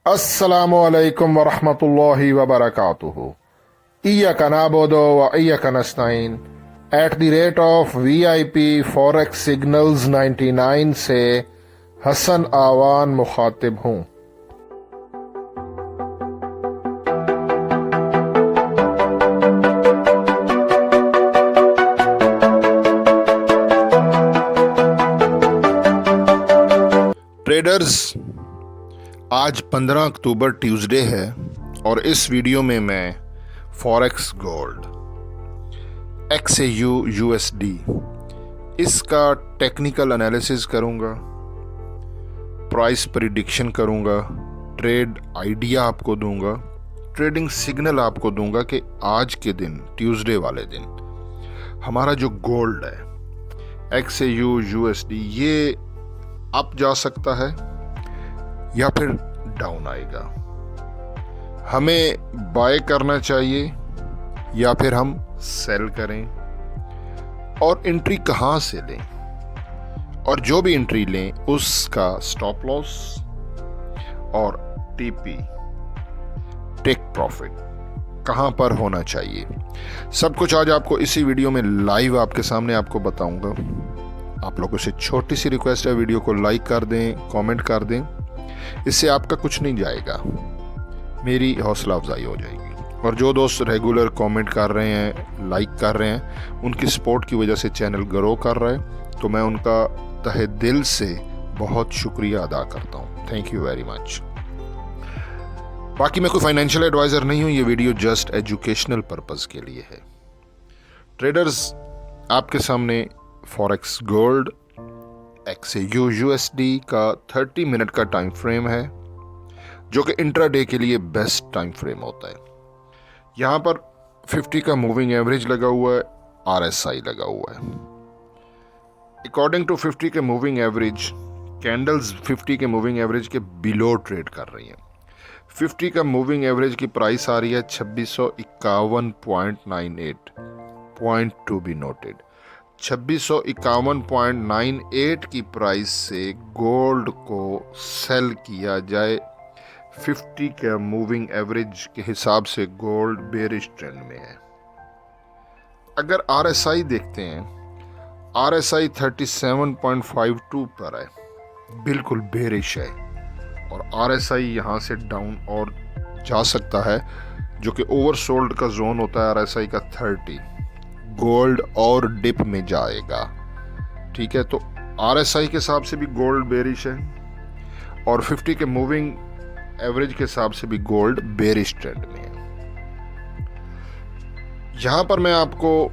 अस्सलामु अलैकुम वरहमतुल्लाहि वबरकातुहू। इय्याका नअबुदु व इय्याका नस्तईन @ VIP फॉरेक्स सिग्नल्स 99 से हसन आवान मुखातिब हूँ। ट्रेडर्स, आज 15 अक्टूबर ट्यूसडे है और इस वीडियो में मैं फॉरेक्स गोल्ड XAU USD इसका टेक्निकल एनालिसिस करूंगा, प्राइस प्रिडिक्शन करूंगा, ट्रेड आइडिया आपको दूंगा, ट्रेडिंग सिग्नल आपको दूंगा कि आज के दिन ट्यूसडे वाले दिन हमारा जो गोल्ड है XAU USD ये अप जा सकता है या फिर डाउन आएगा। हमें बाय करना चाहिए या फिर हम सेल करें, और एंट्री कहाँ से लें, और जो भी एंट्री लें उसका स्टॉप लॉस और TP टेक प्रॉफिट कहाँ पर होना चाहिए, सब कुछ आज आपको इसी वीडियो में लाइव आपके सामने आपको बताऊंगा। आप लोगों से छोटी सी रिक्वेस्ट है, वीडियो को लाइक कर दें, कमेंट कर दें, इससे आपका कुछ नहीं जाएगा, मेरी हौसला अफजाई हो जाएगी। और जो दोस्त रेगुलर कमेंट कर रहे हैं, लाइक कर रहे हैं, उनकी सपोर्ट की वजह से चैनल ग्रो कर रहा है, तो मैं उनका तहे दिल से बहुत शुक्रिया अदा करता हूँ। Thank you very much. बाकी मैं कोई फाइनेंशियल एडवाइज़र नहीं हूँ, ये वीडियो जस्ट एजुकेशनल पर्पज़ के लिए है। ट्रेडर्स, आपके सामने फॉरेक्स गोल्ड XAU USD का 30 मिनट का टाइम फ्रेम है, जो कि इंट्राडे के लिए बेस्ट टाइम फ्रेम होता है। यहाँ पर 50 का मूविंग एवरेज लगा हुआ है, RSI लगा हुआ है। अकॉर्डिंग टू 50 के मूविंग एवरेज, कैंडल्स 50 के मूविंग एवरेज के बिलो ट्रेड कर रही हैं। 50 का मूविंग एवरेज की प्राइस आ रही है 2651.98, पॉइंट टू बी नोटेड। 2651.98 की प्राइस से गोल्ड को सेल किया जाए। 50 के मूविंग एवरेज के हिसाब से गोल्ड बेरिश ट्रेंड में है। अगर RSI देखते हैं, RSI 37.52 पर है, बिल्कुल बेरिश है, और RSI यहाँ से डाउन और जा सकता है, जो कि ओवरसोल्ड का जोन होता है RSI का 30, गोल्ड और डिप में जाएगा। ठीक है, तो RSI के हिसाब से भी गोल्ड बेरिश है, और 50 के मूविंग एवरेज के हिसाब से भी गोल्ड बेरिश ट्रेंड में है। यहां पर मैं आपको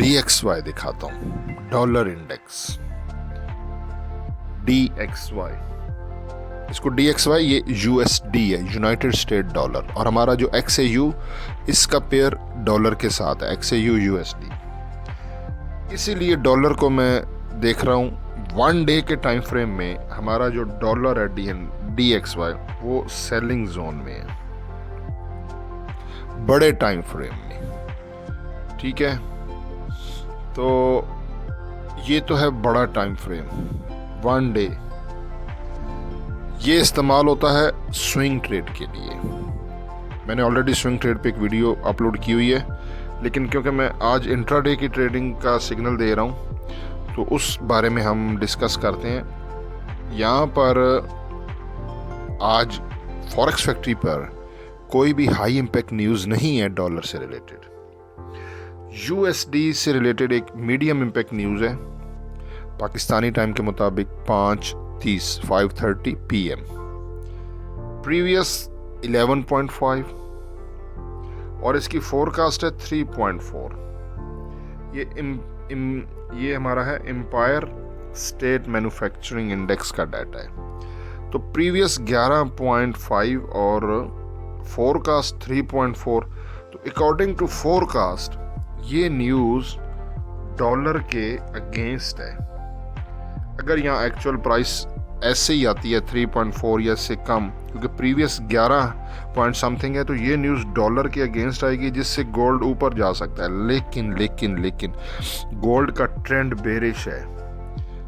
DXY दिखाता हूं, डॉलर इंडेक्स DXY। इसको DXY, ये USD है, यूनाइटेड स्टेट डॉलर, और हमारा जो XAU इसका पेयर डॉलर के साथ है, XAU USD। इसीलिए डॉलर को मैं देख रहा हूँ 1 डे के टाइम फ्रेम में हमारा जो डॉलर है DXY वो सेलिंग जोन में है, बड़े टाइम फ्रेम में। ठीक है, तो ये तो है बड़ा टाइम फ्रेम 1 डे। ये इस्तेमाल होता है स्विंग ट्रेड के लिए। मैंने ऑलरेडी स्विंग ट्रेड पे एक वीडियो अपलोड की हुई है, लेकिन क्योंकि मैं आज इंट्राडे की ट्रेडिंग का सिग्नल दे रहा हूँ, तो उस बारे में हम डिस्कस करते हैं। यहाँ पर आज फॉरेक्स फैक्ट्री पर कोई भी हाई इम्पैक्ट न्यूज़ नहीं है डॉलर से रिलेटेड। USD से रिलेटेड एक मीडियम इम्पैक्ट न्यूज़ है, पाकिस्तानी टाइम के मुताबिक 5:30 PM, प्रीवियस 11.5 और इसकी फोरकास्ट है 3.4। ये हमारा है एम्पायर स्टेट मैन्युफैक्चरिंग इंडेक्स का डाटा है। तो प्रीवियस 11.5 और फोरकास्ट 3.4। तो अकॉर्डिंग टू फोरकास्ट ये न्यूज़ डॉलर के अगेंस्ट है। अगर यहाँ एक्चुअल प्राइस ऐसे ही आती है 3.4 या इससे कम, क्योंकि प्रीवियस 11 पॉइंट समथिंग है, तो ये न्यूज़ डॉलर के अगेंस्ट आएगी, जिससे गोल्ड ऊपर जा सकता है। लेकिन गोल्ड का ट्रेंड बेरिश है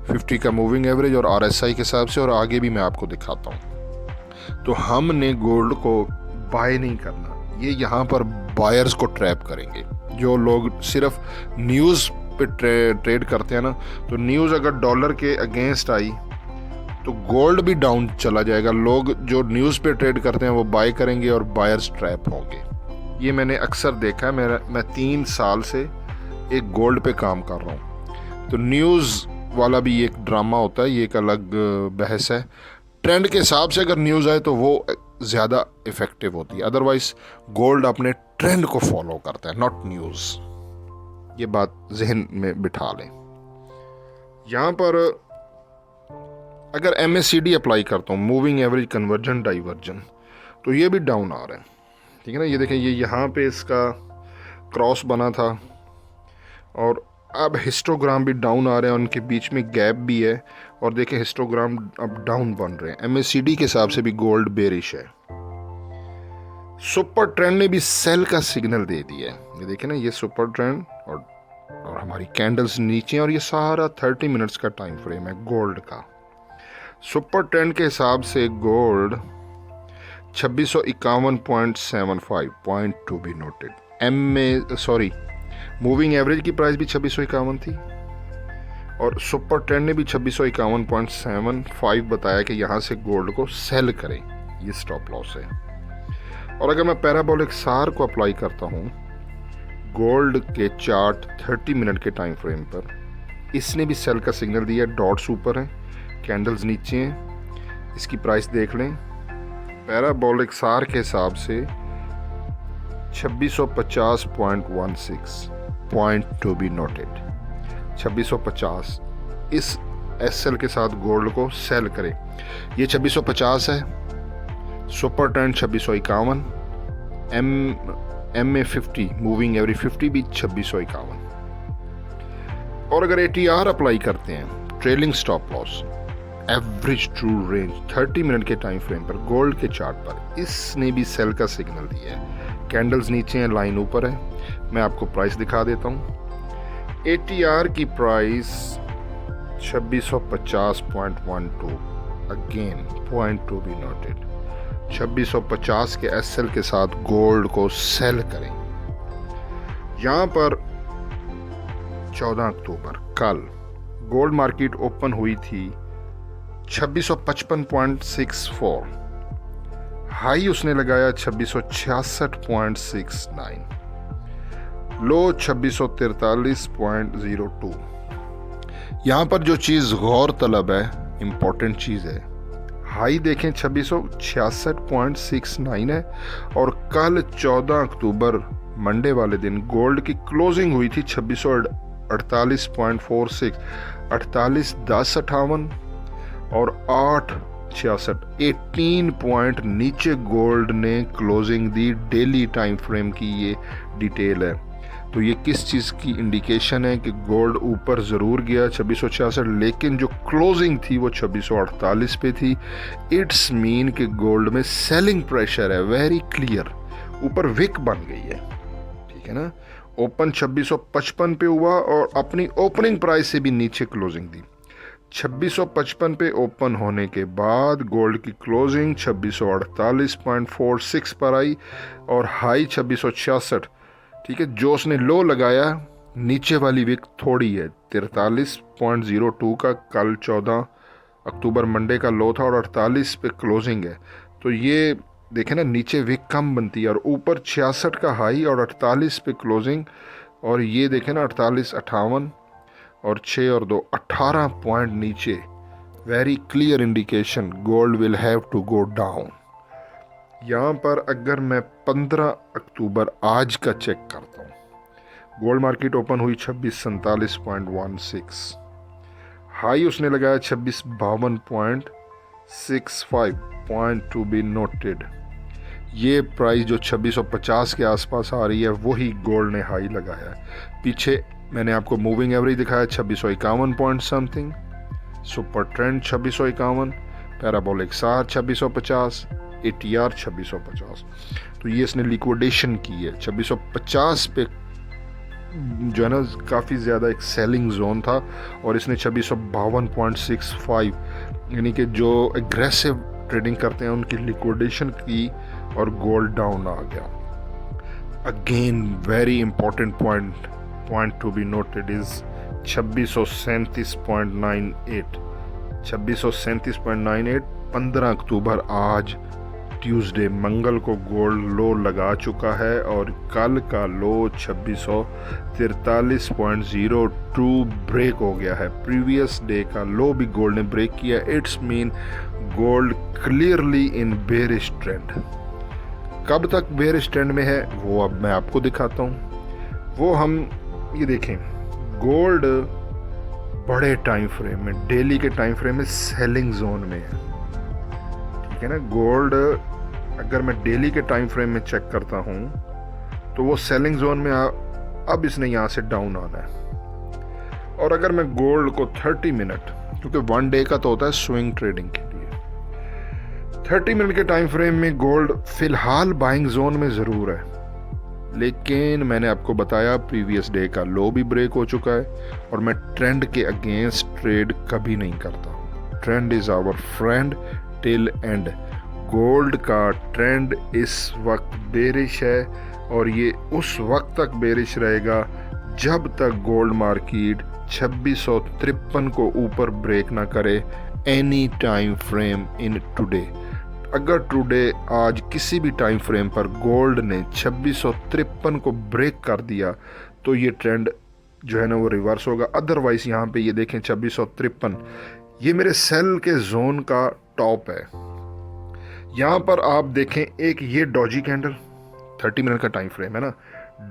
50 का मूविंग एवरेज और RSI के हिसाब से, और आगे भी मैं आपको दिखाता हूँ। तो हमने गोल्ड को बाय नहीं करना। ये यहाँ पर बायर्स को ट्रैप करेंगे। जो लोग सिर्फ न्यूज़ पे ट्रेड करते हैं ना, तो न्यूज़ अगर डॉलर के अगेंस्ट आई तो गोल्ड भी डाउन चला जाएगा। लोग जो न्यूज़ पे ट्रेड करते हैं वो बाय करेंगे और बायर्स ट्रैप होंगे। ये मैंने अक्सर देखा है। मैं 3 साल से एक गोल्ड पे काम कर रहा हूँ। तो न्यूज़ वाला भी एक ड्रामा होता है, ये एक अलग बहस है। ट्रेंड के हिसाब से अगर न्यूज़ आए तो वो ज़्यादा इफ़ेक्टिव होती है। अदरवाइज़ गोल्ड अपने ट्रेंड को फॉलो करता है, नॉट न्यूज़। ये बात जहन में बिठा लें। यहाँ पर अगर MACD अप्लाई करता हूँ, मूविंग एवरेज कन्वर्जन डाइवर्जन, तो ये भी डाउन आ रहा है। ठीक है ना, ये देखें, ये यहाँ पे इसका क्रॉस बना था और अब हिस्टोग्राम भी डाउन आ रहे हैं, उनके बीच में गैप भी है। और देखें हिस्टोग्राम अब डाउन बन रहे हैं। MACD के हिसाब से भी गोल्ड बेरिश है। सुपर ट्रेंड ने भी सेल का सिग्नल दे दिया है। ये देखें ना, ये सुपर ट्रेंड और हमारी कैंडल्स नीचे, और ये सारा 30 मिनट्स का टाइम फ्रेम है गोल्ड का। सुपर ट्रेंड के हिसाब से gold 2651.75 point to be noted. Moving average की प्राइस भी 2651 थी और सुपर ट्रेंड ने भी 2651.75 बताया कि यहाँ से गोल्ड को सेल करें। ये स्टॉप लॉस है। और अगर मैं पैराबोलिक सार को अप्लाई करता हूँ गोल्ड के चार्ट 30 मिनट के टाइम फ्रेम पर, इसने भी सेल का सिग्नल दिया। डॉट्स ऊपर हैं, कैंडल्स नीचे हैं। इसकी प्राइस देख लें। पैराबोलिक सार के हिसाब से 2650.16 पॉइंट टू बी नोटेड। 2650 इस SL के साथ गोल्ड को सेल करें। ये 2650 है। Super trend 2651, MA50 moving average 50 भी 2651। और अगर ATR अप्लाई करते हैं, trailing stop loss average true range 30 minute के टाइम फ्रेम पर गोल्ड के चार्ट पर, इसने भी सेल का सिग्नल दिया है। कैंडल्स नीचे हैं, लाइन ऊपर है। मैं आपको प्राइस दिखा देता हूँ। ATR की price 2650.12, again point to be noted. 2650 के SL के साथ गोल्ड को सेल करें। यहाँ पर 14 अक्टूबर कल गोल्ड मार्केट ओपन हुई थी 2655.64, हाई उसने लगाया 2666.69, लो 2643.02। यहाँ पर जो चीज़ गौर तलब है, इम्पोर्टेंट चीज़ है, हाई देखें 2666.69 है और कल 14 अक्टूबर मंडे वाले दिन गोल्ड की क्लोजिंग हुई थी 2648.46, 48.1058 और 8.66, 18 पॉइंट नीचे गोल्ड ने क्लोजिंग दी। डेली टाइम फ्रेम की ये डिटेल है। तो ये किस चीज़ की इंडिकेशन है कि गोल्ड ऊपर ज़रूर गया 2666, लेकिन जो क्लोजिंग थी वो 2648 पे थी। इट्स मीन कि गोल्ड में सेलिंग प्रेशर है, वेरी क्लियर। ऊपर विक बन गई है, ठीक है ना। ओपन 2655 पे हुआ और अपनी ओपनिंग प्राइस से भी नीचे क्लोजिंग दी। 2655 पे ओपन होने के बाद गोल्ड की क्लोजिंग 2648.46 पर आई और हाई 2666, ठीक है। जो उसने लो लगाया, नीचे वाली विक थोड़ी है, 43.02 का कल 14 अक्टूबर मंडे का लो था और 48 पे क्लोजिंग है। तो ये देखें ना, नीचे विक कम बनती है और ऊपर 66 का हाई और 48 पे क्लोजिंग। और ये देखें ना, 48.58 और 6 और 2 18 पॉइंट नीचे। Very clear indication gold will have to go down. यहाँ पर अगर मैं 15 अक्टूबर आज का चेक करता हूँ, गोल्ड मार्केट ओपन हुई 2647.16, हाई उसने लगाया 2652.65 पॉइंट टू बी नोटेड। ये प्राइस जो 2650 के आसपास आ रही है वही गोल्ड ने हाई लगाया है। पीछे मैंने आपको मूविंग एवरेज दिखाया 2651 point something, super trend 2651, parabolic सार 2650, ATR 2650। तो ये इसने लिक्विडेशन की है 2650 पे, जो है ना, काफ़ी ज़्यादा एक सेलिंग जोन था और इसने 2652.65, यानी कि जो एग्रेसिव ट्रेडिंग करते हैं उनकी लिक्विडेशन की और गोल्ड डाउन आ गया। Again very important point to be noted is 2637.98 2637.98 15 अक्टूबर आज ट्यूसडे मंगल को गोल्ड लो लगा चुका है और कल का लो 2643.02 ब्रेक हो गया है। प्रीवियस डे का लो भी गोल्ड ने ब्रेक किया। It's mean gold clearly in bearish trend. कब तक बेरिश ट्रेंड में है वो अब मैं आपको दिखाता हूँ। वो हम ये देखें, गोल्ड बड़े टाइम फ्रेम में, डेली के टाइम फ्रेम में सेलिंग जोन में है, ठीक है ना। गोल्ड अगर मैं डेली के टाइम फ्रेम में चेक करता हूँ तो वो सेलिंग जोन में अब इसने यहाँ से डाउन आना है। और अगर मैं गोल्ड को 30 मिनट, क्योंकि 1 डे का तो होता है स्विंग ट्रेडिंग के लिए, 30 मिनट के टाइम फ्रेम में गोल्ड फिलहाल बाइंग जोन में ज़रूर है, लेकिन मैंने आपको बताया प्रीवियस डे का लो भी ब्रेक हो चुका है और मैं ट्रेंड के अगेंस्ट ट्रेड कभी नहीं करता। Trend is our friend till end. Gold का ट्रेंड इस वक्त बेरिश है और ये उस वक्त तक बेरिश रहेगा जब तक गोल्ड मार्केट 2653 को ऊपर ब्रेक ना करे any time frame in today. अगर टुडे आज किसी भी टाइम फ्रेम पर गोल्ड ने 2653 को ब्रेक कर दिया तो ये ट्रेंड जो है ना वो रिवर्स होगा। अदरवाइज यहाँ पे ये देखें 2653 ये मेरे सेल के जोन का टॉप है। यहाँ पर आप देखें एक ये डॉजी कैंडल 30 मिनट का टाइम फ्रेम है ना,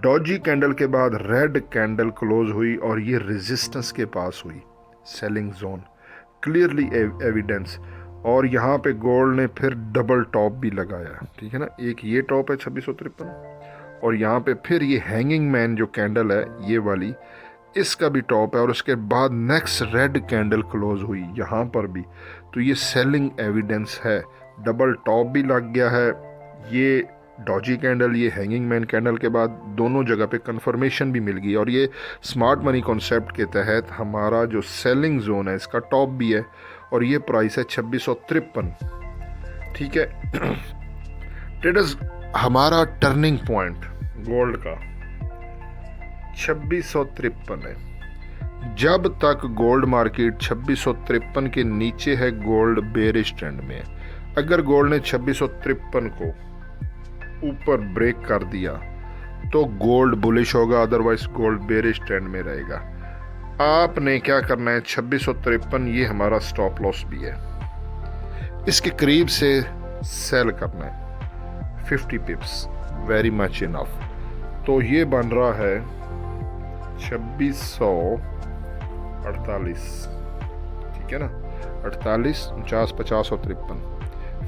डॉजी कैंडल के बाद रेड कैंडल क्लोज हुई और ये रेजिस्टेंस के पास हुई, सेलिंग जोन क्लियरली एविडेंस। और यहाँ पे गोल्ड ने फिर डबल टॉप भी लगाया, ठीक है ना। एक ये टॉप है 2653 और यहाँ पे फिर ये हैंगिंग मैन जो कैंडल है ये वाली, इसका भी टॉप है और उसके बाद नेक्स्ट रेड कैंडल क्लोज हुई यहाँ पर भी। तो ये सेलिंग एविडेंस है, डबल टॉप भी लग गया है। ये डॉजी कैंडल, ये हैंगिंग मैन कैंडल के बाद दोनों जगह पे कंफर्मेशन भी मिल गई और ये स्मार्ट मनी कॉन्सेप्ट के तहत हमारा जो सेलिंग जोन है इसका टॉप भी है और ये प्राइस है 2653, ठीक है। ट्रेडर्स हमारा टर्निंग पॉइंट गोल्ड का 2653 है। जब तक गोल्ड मार्केट 2653 के नीचे है गोल्ड बेरिश ट्रेंड में है। अगर गोल्ड ने 2653 को ऊपर ब्रेक कर दिया तो गोल्ड बुलिश होगा, अदरवाइज गोल्ड बेरिश ट्रेंड में रहेगा। आपने क्या करना है, 2653 ये हमारा स्टॉप लॉस भी है, इसके करीब से सेल करना है 50 पिप्स, वेरी मच इनफ। तो ये बन रहा है 2648, ठीक है ना, 48, 49, 50 और 53,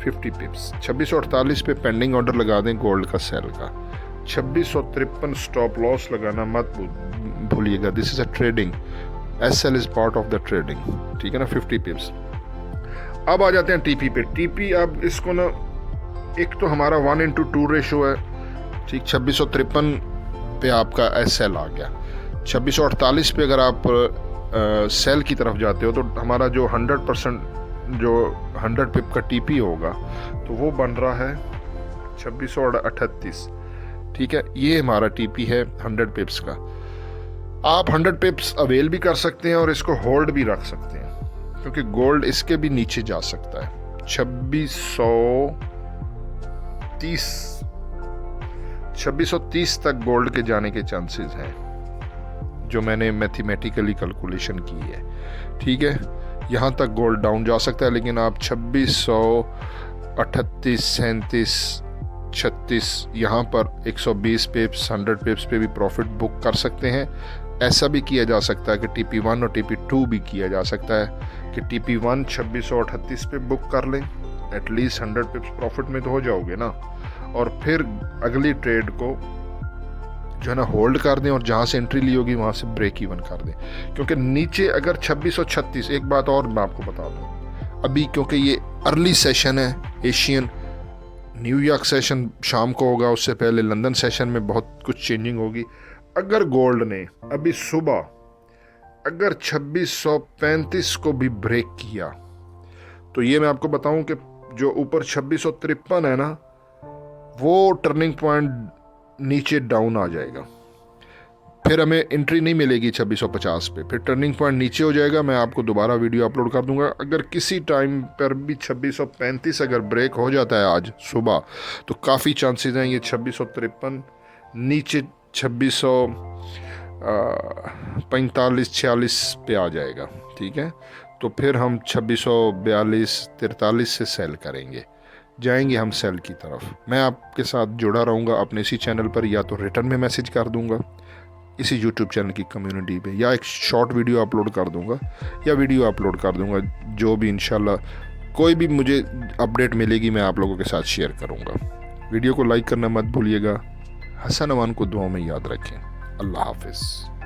50 पिप्स। 2648 पे पेंडिंग ऑर्डर लगा दें गोल्ड का सेल का। 2653 स्टॉप लॉस लगाना मत भूलिएगा, this is a trading, SL is part of the trading, ठीक है ना। 50 पिप्स। अब आ जाते हैं टीपी पे। टीपी अब इसको ना, एक तो हमारा 1:2 रेशो है, ठीक, 2653 पे आपका एसएल आ गया। 2648 पे अगर आप सेल की तरफ जाते हो तो हमारा जो 100% जो 100 पिप का टीपी होगा तो वो बन रहा है 2638, ठीक है। ये हमारा टीपी है 100 पिप्स का। आप 100 पिप्स अवेल भी कर सकते हैं और इसको होल्ड भी रख सकते हैं क्योंकि गोल्ड इसके भी नीचे जा सकता है। 2630 तक गोल्ड के जाने के चांसेस हैं जो मैंने मैथमेटिकली कैलकुलेशन की है, ठीक है। यहाँ तक गोल्ड डाउन जा सकता है, लेकिन आप 2638, 37, 36 यहाँ पर 120 पिप्स 100 पिप्स पे भी प्रॉफिट बुक कर सकते हैं। ऐसा भी किया जा सकता है कि TP1 और TP2 भी किया जा सकता है कि TP1 2638 पे बुक कर लें, एटलीस्ट 100 पिप्स प्रॉफिट में तो हो जाओगे ना, और फिर अगली ट्रेड को जो है ना होल्ड कर दें और जहाँ से एंट्री ली होगी वहाँ से ब्रेक इवन कर दें। क्योंकि नीचे अगर 2636, एक बात और मैं आपको बता दूँ, अभी क्योंकि ये अर्ली सेशन है, एशियन न्यूयॉर्क सेशन शाम को होगा, उससे पहले लंदन सेशन में बहुत कुछ चेंजिंग होगी। अगर गोल्ड ने अभी सुबह अगर 2635 को भी ब्रेक किया तो ये मैं आपको बताऊं कि जो ऊपर 2653 है ना, वो टर्निंग पॉइंट नीचे डाउन आ जाएगा, फिर हमें एंट्री नहीं मिलेगी 2650 पे, फिर टर्निंग पॉइंट नीचे हो जाएगा। मैं आपको दोबारा वीडियो अपलोड कर दूंगा। अगर किसी टाइम पर भी 2635 अगर ब्रेक हो जाता है आज सुबह, तो काफ़ी चांसेस हैं ये 2653 नीचे 2645-46 पे आ जाएगा। ठीक है, तो फिर हम 2642-43 से सेल करेंगे, जाएंगे हम सेल की तरफ। मैं आपके साथ जुड़ा रहूँगा अपने इसी चैनल पर, या तो रिटर्न में मैसेज कर दूँगा इसी यूट्यूब चैनल की कम्युनिटी पे, या एक शॉर्ट वीडियो अपलोड कर दूँगा, या वीडियो अपलोड कर दूँगा, जो भी इंशाल्लाह कोई भी मुझे अपडेट मिलेगी मैं आप लोगों के साथ शेयर करूँगा। वीडियो को लाइक करना मत भूलिएगा। हसन अमान को दुआओं में याद रखें। अल्लाह हाफिज़।